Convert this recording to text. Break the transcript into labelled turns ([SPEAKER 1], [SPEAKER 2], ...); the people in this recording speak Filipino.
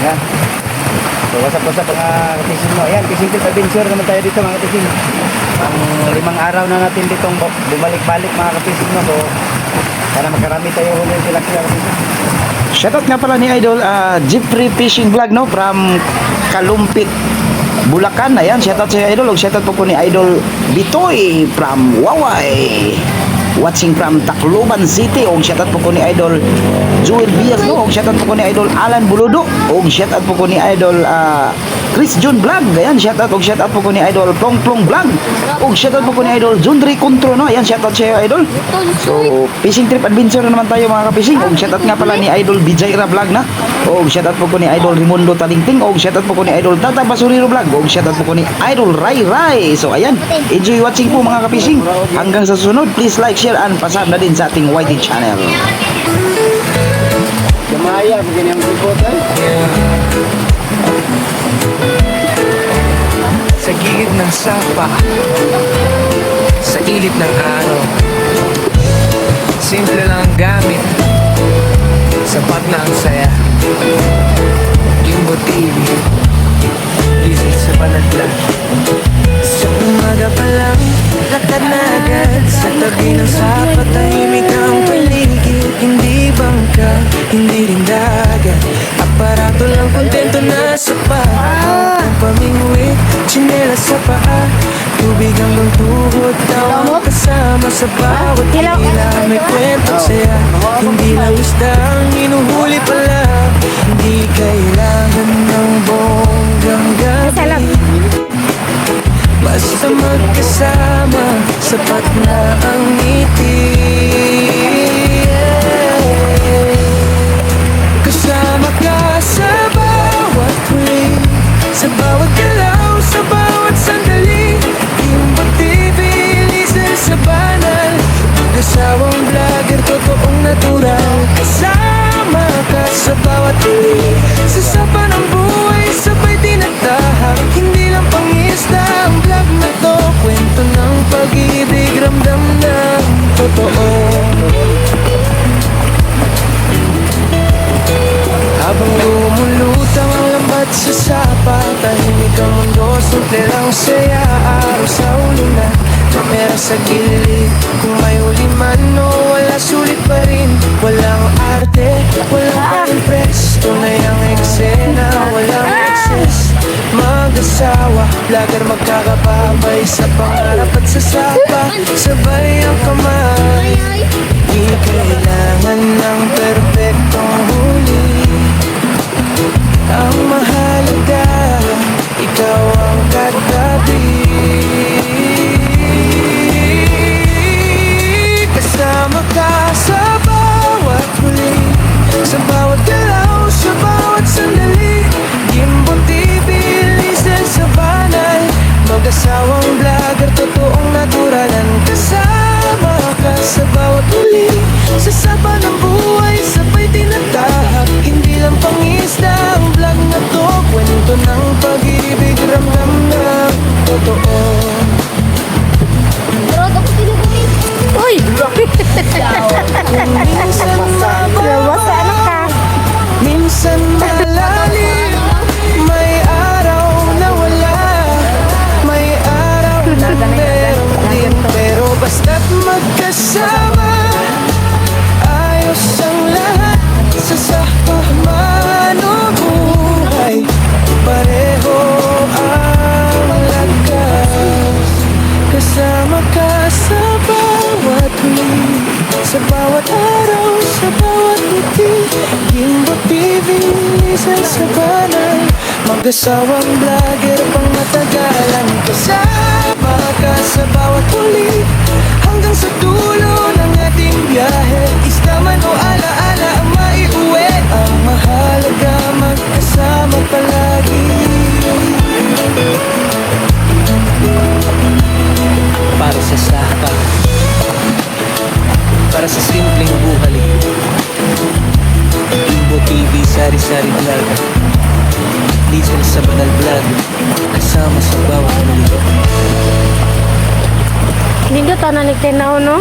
[SPEAKER 1] Yan. So, wasap-wasap mga kapising mo. Ayan, fishing trip adventure naman tayo dito mga kapising. Ang 5 araw na natin ditong bumalik-balik mga kapising mo. So, para magkarami tayo huli sila kapising.
[SPEAKER 2] Shoutout nga pala ni Idol Jeffrey Fishing Vlog, no, from Kalumpit, Bulacan. Ayan, shoutout sa Idol. Shoutout po ni Idol Bitoy from Waway, watching from Tacloban City. Og shoutout po ni Idol Joel Diaz, no. Og shoutout po ni Idol Alan Buludo. Og shoutout po ni Idol Chris John Vlog. Ayan, shoutout. Og shoutout po ni Idol Plong Plong Vlog. Og shoutout po ni Idol Jundri Contro, no. Ayan, shoutout sa iyo, Idol. So, fishing trip adventure na naman tayo mga kapishing. Og shoutout nga pala ni Idol Bijaira Vlog, na. Og shoutout po ni Idol Raimundo Talingting. Og shoutout po ni Idol Tata Basuriro Vlog. Og shoutout po ni Idol Rai Rai. So, ayan, enjoy watching po mga kapishing. Hanggang sa susunod, please like, share, and pasab na din sa ating YT channel.
[SPEAKER 1] Gamaya, begini ang sipot ay.
[SPEAKER 3] Sa gilid ng sapa, sa ilip ng araw, simple lang ang gamit, sapat na ang saya. Gimbo TV, listen sa panadlan. Sa umaga pa lang, lakad na agad sa tabi ng sapa, tahimik ang paligid. Hindi bangka, hindi rin dagat, aparato lang, kontento na sapat. Ang pamingwit, tsinelas sa paa, tubig hanggang tuhod, tawang kasama sa bawat tila. May kwentong saya, hindi lang isda ang inuhuli pala. Hindi kailangan ng bonggang gabi, basta magkasama, sapat na ang ngiti. Kasama ka sa bawat huli, sa bawat galaw, sa bawat sandali. Gimbo TV, listen sa banal, mag-asawang vlogger, totoong natural. Kasama ka sa bawat huli, sa sapa ng buhay, sabay tinatahak. Hindi lang pangisda ang vlog na to, kwento ng pag-ibig, ramdam ng totoo. Habang lumulutang ang lambat sa sapa, tahimik ang mundo, simple lang saya. Araw sa ulo na, kamera sa gilid. Kung may huli man o wala, sulit pa rin. Walang arte, walang impress, tunay ang eksena, walang excess. Mag-asawa, vlogger magkakababay, sa pangarap at sa sapa, sabay ang kamay. Di kailangan ng perpektong huli, ang mahalaga, ikaw ang katabi. Kasama ka sa bawat huli, sa bawat galaw, sa bawat sandali. Gimbo TV, listen sa banal, mag-asawang vlogger, totoong naturalan. Kasama ka sa bawat huli, sa sapa ng buhay, sabay tinatahak. Hindi lang pangisda ang vlog na to, kwento ng pag-ibig, ramdam ng totoo.
[SPEAKER 4] Uy!
[SPEAKER 3] Minsan
[SPEAKER 4] Basta ano ka?
[SPEAKER 3] minsan malalim, may araw na wala, may araw na meron din. Pero basta't magkasama, ayos ang lahat. Sa sapa man o buhay, pareho ang lakas. Kasama ka sa bawat huli, sa bawat araw, sa bawat ngiti. Gimbo TV, listen sa banal, mag-asawang vlogger, pang matagalan. Kasama ka sa bawat huli, hanggang sa dulo ng ating biyahe. Isda man o alaala ang maiuwi, ang mahalaga, magkasama palagi. Para sa sapa, para sa simpleng buhay, Gimbo TV, sari-sari vlog, listen sa banal vlog, kasama sa bawat muli.
[SPEAKER 4] Hindi to na nagtinaw, no?